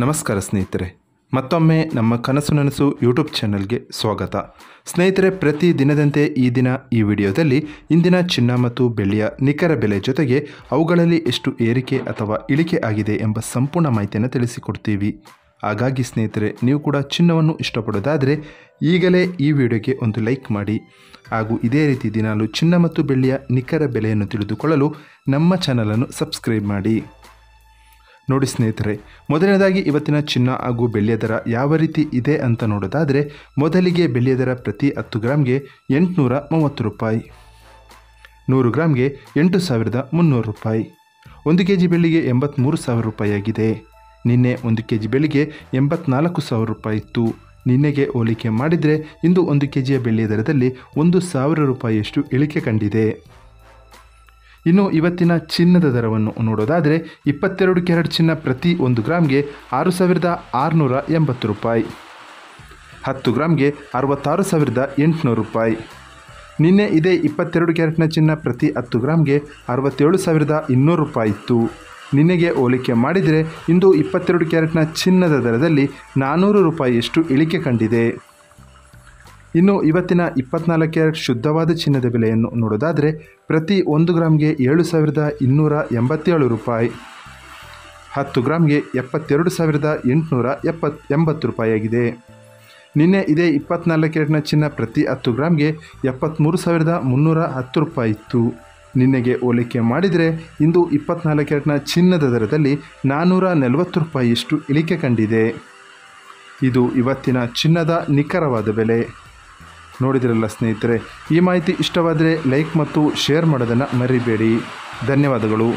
ನಮಸ್ಕಾರ ಸ್ನೇಹಿತರೆ, ಮತ್ತೊಮ್ಮೆ ನಮ್ಮ ಕನಸು ನನಸು ಯೂಟ್ಯೂಬ್ ಚಾನಲ್ಗೆ ಸ್ವಾಗತ. ಸ್ನೇಹಿತರೆ, ಪ್ರತಿ ದಿನದಂತೆ ಈ ವಿಡಿಯೋದಲ್ಲಿ ಇಂದಿನ ಚಿನ್ನ ಮತ್ತು ಬೆಳ್ಳಿಯ ನಿಖರ ಬೆಲೆ ಜೊತೆಗೆ ಅವುಗಳಲ್ಲಿ ಎಷ್ಟು ಏರಿಕೆ ಅಥವಾ ಇಳಿಕೆ ಆಗಿದೆ ಎಂಬ ಸಂಪೂರ್ಣ ಮಾಹಿತಿಯನ್ನು ತಿಳಿಸಿಕೊಡ್ತೀವಿ. ಹಾಗಾಗಿ ಸ್ನೇಹಿತರೆ, ನೀವು ಕೂಡ ಚಿನ್ನವನ್ನು ಇಷ್ಟಪಡೋದಾದರೆ ಈಗಲೇ ಈ ವಿಡಿಯೋಗೆ ಒಂದು ಲೈಕ್ ಮಾಡಿ. ಹಾಗೂ ಇದೇ ರೀತಿ ದಿನಾಲು ಚಿನ್ನ ಮತ್ತು ಬೆಳ್ಳಿಯ ನಿಖರ ಬೆಲೆಯನ್ನು ತಿಳಿದುಕೊಳ್ಳಲು ನಮ್ಮ ಚಾನಲನ್ನು ಸಬ್ಸ್ಕ್ರೈಬ್ ಮಾಡಿ. ನೋಡಿ ಸ್ನೇಹಿತರೆ, ಮೊದಲನೇದಾಗಿ ಇವತ್ತಿನ ಚಿನ್ನ ಹಾಗೂ ಬೆಳ್ಳಿಯ ದರ ಯಾವ ರೀತಿ ಇದೆ ಅಂತ ನೋಡೋದಾದರೆ, ಮೊದಲಿಗೆ ಬೆಳ್ಳಿಯ ದರ ಪ್ರತಿ 10 ಗ್ರಾಮ್ಗೆ 830 ರೂಪಾಯಿ, 100 ಗ್ರಾಮ್ಗೆ 8,300 ರೂಪಾಯಿ, 1 ಕೆಜಿ ಬೆಳ್ಳಿಗೆ 83,000 ರೂಪಾಯಿ ಆಗಿದೆ. ನಿನ್ನೆ 1 ಕೆಜಿ ಬೆಳ್ಳಿಗೆ 84,000 ರೂಪಾಯಿ ಇತ್ತು. ನಿನ್ನೆಗೆ ಹೋಲಿಕೆ ಮಾಡಿದರೆ ಇಂದು 1 ಕೆಜಿಯ ಬೆಳ್ಳಿಯ ದರದಲ್ಲಿ 1,000 ರೂಪಾಯಿಯಷ್ಟು ಇಳಿಕೆ ಕಂಡಿದೆ. ಇನ್ನು ಇವತ್ತಿನ ಚಿನ್ನದ ದರವನ್ನು ನೋಡೋದಾದರೆ, 22 ಕ್ಯಾರೆಟ್ ಚಿನ್ನ ಪ್ರತಿ 1 ಗ್ರಾಮ್ಗೆ 6,680 ರೂಪಾಯಿ, 10 ಗ್ರಾಮ್ಗೆ 66,800 ರೂಪಾಯಿ. ನಿನ್ನೆ ಇದೇ 22 ಕ್ಯಾರೆಟ್ನ ಚಿನ್ನ ಪ್ರತಿ 10 ಗ್ರಾಮ್ಗೆ 67,200 ರೂಪಾಯಿ ಇತ್ತು. ನಿನ್ನೆಗೆ ಹೋಲಿಕೆ ಮಾಡಿದರೆ ಇಂದು 22 ಕ್ಯಾರೆಟ್ನ ಚಿನ್ನದ ದರದಲ್ಲಿ 400 ರೂಪಾಯಿಯಷ್ಟು ಇಳಿಕೆ ಕಂಡಿದೆ. ಇನ್ನು ಇವತ್ತಿನ 24 ಕ್ಯಾರೆಟ್ ಶುದ್ಧವಾದ ಚಿನ್ನದ ಬೆಲೆಯನ್ನು ನೋಡೋದಾದರೆ, ಪ್ರತಿ 1 ಗ್ರಾಮ್ಗೆ 7,287 ರೂಪಾಯಿ, 10 ಗ್ರಾಮ್ಗೆ 72,880 ರೂಪಾಯಿ ಆಗಿದೆ. ನಿನ್ನೆ ಇದೇ 24 ಕ್ಯಾರೆಟ್ನ ಚಿನ್ನ ಪ್ರತಿ 10 ಗ್ರಾಮ್ಗೆ 73,310 ರೂಪಾಯಿ ಇತ್ತು. ನಿನ್ನೆಗೆ ಹೋಲಿಕೆ ಮಾಡಿದರೆ ಇಂದು 24 ಕ್ಯಾರೆಟ್ನ ಚಿನ್ನದ ದರದಲ್ಲಿ 440 ರೂಪಾಯಿಯಷ್ಟು ಇಳಿಕೆ ಕಂಡಿದೆ. ಇದು ಇವತ್ತಿನ ಚಿನ್ನದ ನಿಖರವಾದ ಬೆಲೆ. ನೋಡಿದಿರಲ್ಲ ಸ್ನೇಹಿತರೆ, ಈ ಮಾಹಿತಿ ಇಷ್ಟವಾದರೆ ಲೈಕ್ ಮತ್ತು ಶೇರ್ ಮಾಡೋದನ್ನು ಮರಿಬೇಡಿ. ಧನ್ಯವಾದಗಳು.